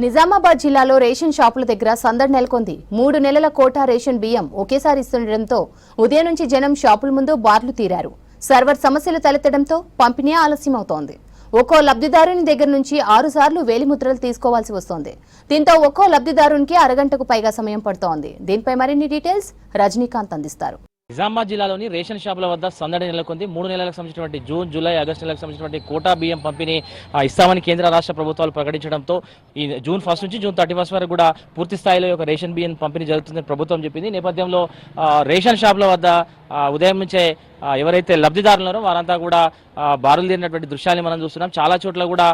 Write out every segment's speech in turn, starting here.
నిజామాబాద్ జిల్లాలో రేషన్ షాపుల దగ్గర సందడి నెలకొంది. 3 నెలల కోటా రేషన్ బియ్యం ఒకేసారి ఇస్తుండటంతో ఉదయం నుంచి జనం షాపుల ముందు బార్లు తీరారు. సర్వర్ సమస్యలు తలెత్తడంతో పంపిణీ ఆలస్యమవుతోంది. ఒక్కో లబ్ధిదారుని దగ్గర నుంచి 6 సార్లు వేలిముద్రలు తీసుకోవాల్సి వస్తోంది. దీంతో ఒక్కో లబ్ధిదారునికి అరగంటకు పైగా సమయం పడుతోంది. దీనిపై మరిన్ని డీటెయిల్స్ రజనీకాంత్ అందిస్తారు. నిజామాబాద్ జిల్లాలోని రేషన్ షాపుల వద్ద సందడి నెలకొంది. 3 నెలలకు సంబంధించినటువంటి జూన్, జూలై, ఆగస్టు నెలలకు సంబంధించినటువంటి కోటా బియ్యం పంపిణీ ఇస్తామని కేంద్ర రాష్ట్ర ప్రభుత్వాలు ప్రకటించడంతో ఈ జూన్ 1 నుంచి జూన్ 31 వరకు కూడా పూర్తి స్థాయిలో ఒక రేషన్ బియ్యం పంపిణీ జరుగుతుందని ప్రభుత్వం చెప్పింది. నేపథ్యంలో రేషన్ షాపుల వద్ద ఉదయం నుంచే ఎవరైతే లబ్ధిదారులున్నారో వారంతా కూడా బారులు తీరినటువంటి దృశ్యాన్ని మనం చూస్తున్నాం. చాలా చోట్ల కూడా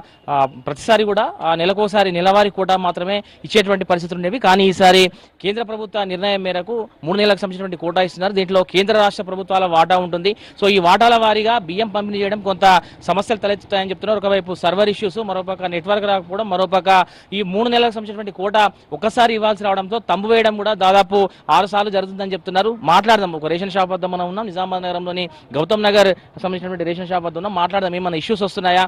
ప్రతిసారి కూడా నెలకోసారి నెలవారీ కోటా మాత్రమే ఇచ్చేటువంటి పరిస్థితులు ఉండేవి. కానీ ఈసారి కేంద్ర ప్రభుత్వ నిర్ణయం మేరకు 3 నెలలకు సంబంధించినటువంటి కోటా ఇస్తున్నారు. దీంట్లో కేంద్ర రాష్ట్ర ప్రభుత్వాల వాటా ఉంటుంది. సో ఈ వాటాల వారీగా బియ్యం పంపిణీ చేయడం కొంత సమస్యలు తలెత్తుతాయని చెప్తున్నారు. ఒకవైపు సర్వర్ ఇష్యూస్, మరోపక్క నెట్వర్క్ రాకపోవడం, మరోపక్క ఈ 3 నెలలకు సంబంధించినటువంటి కోటా ఒక్కసారి ఇవ్వాల్సి రావడంతో తంబు వేయడం కూడా దాదాపు 6 సార్లు జరుగుతుందని చెప్తున్నారు. మాట్లాడదాం. ఒక రేషన్ షాప్ వద్ద మనం ఉన్నాం. నిజామాబాద్ నగరంలోని గౌతమ్ నగర్ సంబంధించినటువంటి రేషన్ షాప్ వద్ద ఉన్నాం. మాట్లాడదాం. ఏమైనా ఇష్యూస్ వస్తున్నాయా,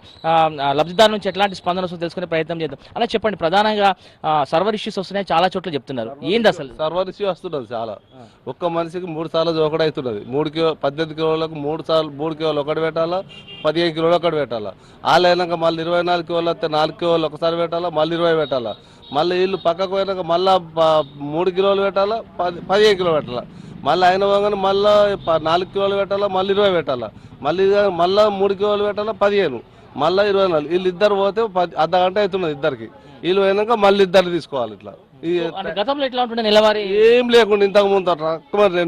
లబ్ధిదారుల నుంచి ఎట్లాంటి స్పందన వస్తుందో తెలుసుకునే ప్రయత్నం చేద్దాం. అలా చెప్పండి, ప్రధానంగా సర్వర్ ఇష్యూస్ వస్తున్నాయి చాలా చోట్ల చెప్తున్నారు. ఏంది అసలు సర్వర్ ఇష్యూ వస్తున్నది? చాలా ఒక్క మనిషికి 3 సార్లు ఒకటి అవుతున్నది. 18 కిలోలకు 3 సార్లు 3 కిలోలు ఒకటి పెట్టాలా, 15 కిలోలు ఒకటి పెట్టాలా. వాళ్ళు అయినాక మళ్ళీ 24 కిలోలు వస్తే 4 కిలోలు ఒకసారి పెట్టాలా, మళ్ళీ 20 పెట్టాలా. మళ్ళీ వీళ్ళు పక్కకు పోయినాక మళ్ళీ 3 కిలోలు పెట్టాలా, 15 కిలోలు పెట్టాలా. మళ్ళీ అయిన పోగానే మళ్ళీ 4 కిలోలు పెట్టాలా, మళ్ళీ 20 పెట్టాలా. మళ్ళీ 3 కిలోలు పెట్టాలా, 15, మళ్ళీ 24. వీళ్ళు ఇద్దరు పోతే అర్ధ గంట అవుతున్నది ఇద్దరికి. వీళ్ళు పోయినాక మళ్ళీ ఇద్దరు తీసుకోవాలి. ఇట్లా గతంలో ఎట్లా ఉంటుండే నెలవారీ ఏం లేకుండా ఇంతకు ముందు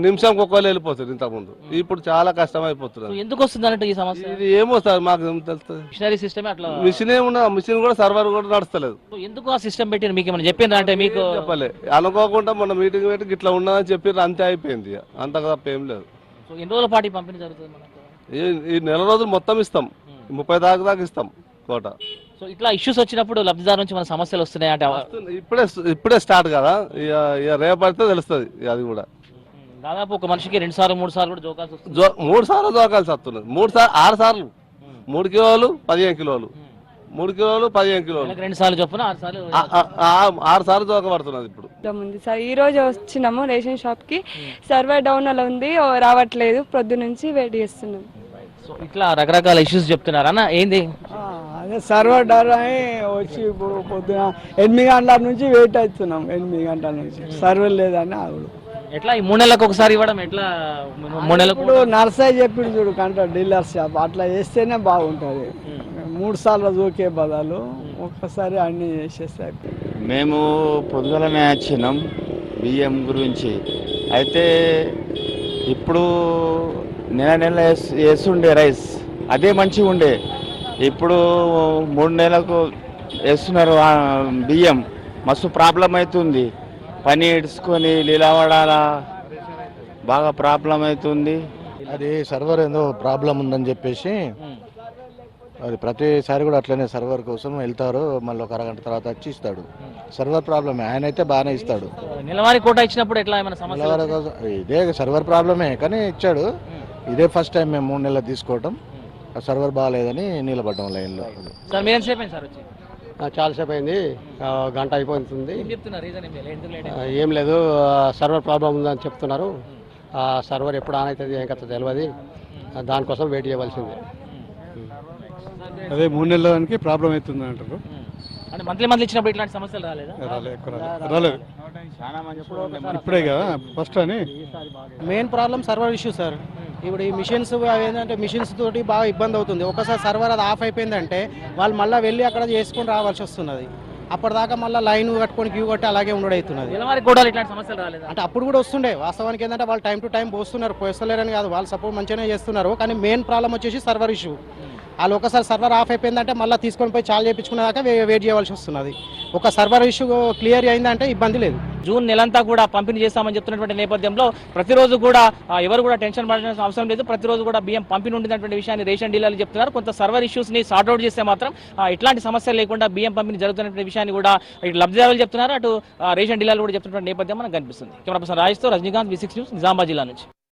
నిమిషంకి ఒక్కళ్ళు వెళ్ళిపోతుంది. ఇంతకు ముందు ఇప్పుడు చాలా కష్టం అయిపోతుంది. ఎందుకు వస్తుంది అంటే ఈ సమస్య ఇది ఏమో సార్ మాకు తెలుస్తుంది. మిషనరీ సిస్టమ్ అట్లా మిషన్ ఏమున్నా, మిషన్ కూడా సర్వర్ కూడా నడుస్తలేదు. ఎందుకు ఆ సిస్టమ్ పెట్టి మీకు ఏమైనా చెప్పిండ్రా? అంటే మీకు చెప్పలే, అనుకోకుండా మన మీటింగ్ పెట్టి ఇట్లా ఉన్నదని చెప్పి అంతే అయిపోయింది. అంతకు తప్ప ఏం లేదు. ఎన్ని రోజుల పాటు పంపిణీ జరుగుతుంది మనకు? ఈ నెల రోజులు మొత్తం ఇస్తాం, 30 దాకా ఇస్తాం కోట. సో ఇట్లా ఇష్యూస్ వచ్చినప్పుడు లబ్ధిదారు నుంచి మన సమస్యలు వస్తున్నాయి అంటే ఇప్పుడే స్టార్ట్ కదా, ఇక రేపడితే తెలుస్తుంది. అది కూడా దాదాపు ఒక మనిషికి 2 సార్లు 3 సార్లు కూడా జోకాల్సి వస్తుంది. 3 సార్లు జోకాల్సి వస్తున్నది. 6 సార్లు 3 కిలోలు 15 కిలోలు, 3 కిలోలు 15 కిలోలు, 2 సార్లు చొప్పున 6 సార్లు జోకబడుతున్నది. ఇప్పుడు సార్ ఈ రోజు వచ్చినాము రేషన్ షాప్ కి. సర్వర్ డౌన్ అలా ఉంది, రావట్లేదు. పొద్దు నుంచి వెయిట్ చేస్తున్నాం. సో ఇట్లా రకరకాల ఇష్యూస్ చెప్తున్నారు అన్న. ఏంది అదే సర్వర్ డౌన్ అని వచ్చి ఇప్పుడు పొద్దున 8 గంటల నుంచి వెయిట్ అవుతున్నాం. 8 గంటల నుంచి సర్వర్ లేదని ఆవిడ. ఎట్లా ఈ 3 నెలలకు ఒకసారి ఇవ్వడం ఎట్లా? 3 నెలలకు ఇప్పుడు నర్సరీ చెప్పిండు చూడు, కంటే డీలర్ షాప్ అట్లా చేస్తేనే బాగుంటుంది. 3 సార్లు జోకే బదులు ఒక్కసారి అన్ని చేసేస్తే. మేము పొద్దుగలనే వచ్చినాం బియ్యం గురించి. అయితే ఇప్పుడు నెల వేస్తుండే రైస్ అదే మంచిగా ఉండే. ఇప్పుడు 3 నెలలకు వేస్తున్నారు బియ్యం. మస్తు ప్రాబ్లం అవుతుంది. పని ఇడ్చుకొని నిలబడాలా, బాగా ప్రాబ్లం అవుతుంది. అది సర్వర్ ఏదో ప్రాబ్లం ఉందని చెప్పేసి అది ప్రతిసారి కూడా అట్లనే సర్వర్ కోసం వెళ్తారు. మళ్ళీ ఒక అరగంట తర్వాత వచ్చి ఇస్తాడు. సర్వర్ ప్రాబ్లమే. ఆయన అయితే బాగానే ఇస్తాడు. నెలవారీ కోటా ఇచ్చినప్పుడు ఎట్లా ఏమైనా సమస్య? ఇదే సర్వర్ ప్రాబ్లమే కానీ ఇచ్చాడు. ఇదే ఫస్ట్ టైం మేము 3 నెలలు తీసుకోవటం. సర్వర్ బాగాలేదని నిలబడ్డాం లైన్లో. సార్ మీరు ఎంతసేపు అయింది సార్ వచ్చి? చాలాసేపు అయింది, గంట అయిపోతుంది. ఏం లేదు, సర్వర్ ప్రాబ్లం ఉందని చెప్తున్నారు. సర్వర్ ఎప్పుడు ఆన్ అవుతుంది ఏం కథ తెలియదు. దానికోసం వెయిట్ చేయవలసిందే. అదే 3 నెలలకి ప్రాబ్లం అవుతుంది అంటారు. అంటే మంత్లీ ఇచ్చినప్పుడు ఇట్లాంటి సమస్యలు రాలేదు. ఇప్పుడే కదా ఫస్ట్ అని. Main problem server issue sir. ఇప్పుడు ఈ మిషన్స్ ఏంటంటే మిషన్స్ తోటి బాగా ఇబ్బంది అవుతుంది. ఒకసారి సర్వర్ అది ఆఫ్ అయిపోయిందంటే వాళ్ళు మళ్ళీ వెళ్ళి అక్కడ చేసుకొని రావాల్సి వస్తున్నది. అప్పటిదాకా మళ్ళీ లైన్ కట్టుకొని క్యూ కట్టి అలాగే ఉండవుతున్నది. అంటే అప్పుడు కూడా వస్తుండే. వాస్తవానికి ఏంటంటే వాళ్ళు టైం టు టైం పోస్తున్నారు, పోస్తలేరని కాదు, వాళ్ళు సపోర్ట్ మంచిగానే చేస్తున్నారు. కానీ మెయిన్ ప్రాబ్లం వచ్చేసి సర్వర్ ఇష్యూ. వాళ్ళు ఒకసారి సర్వర్ ఆఫ్ అయిపోయిందంటే మళ్ళీ తీసుకొని పోయి చాలా చేయించుకునేదాకా వెయిట్ చేయవలసి వస్తున్నది. ఒక సర్వర్ ఇష్యూ క్లియర్ అయిందంటే ఇబ్బంది లేదు. జూన్ నెలంతా కూడా పంపిణీ చేస్తామని చెప్తున్నటువంటి నేపథ్యంలో ప్రతిరోజు కూడా ఎవరు కూడా టెన్షన్ పడాల్సిన అవసరం లేదు. ప్రతిరోజు కూడా బియ్యం పంపిణీ ఉండినటువంటి విషయాన్ని రేషన్ డీలర్లు చెప్తున్నారు. కొంత సర్వర్ ఇష్యూస్ ని సార్ట్అవుట్ చేస్తే మాత్రం ఇట్లాంటి సమస్యలు లేకుండా బియ్యం పంపిణీ జరుగుతున్నటువంటి విషయాన్ని కూడా ఇటు లబ్ధిదారులు చెప్తున్నారు, అటు రేషన్ డీలర్లు కూడా చెప్తున్నటువంటి నేపథ్యం మనకు కనిపిస్తుంది. కెమెరా పర్సన్ రాజేష్తో రజనీకాంత్, V6 న్యూస్, నిజామాబాద్ జిల్లా నుంచి.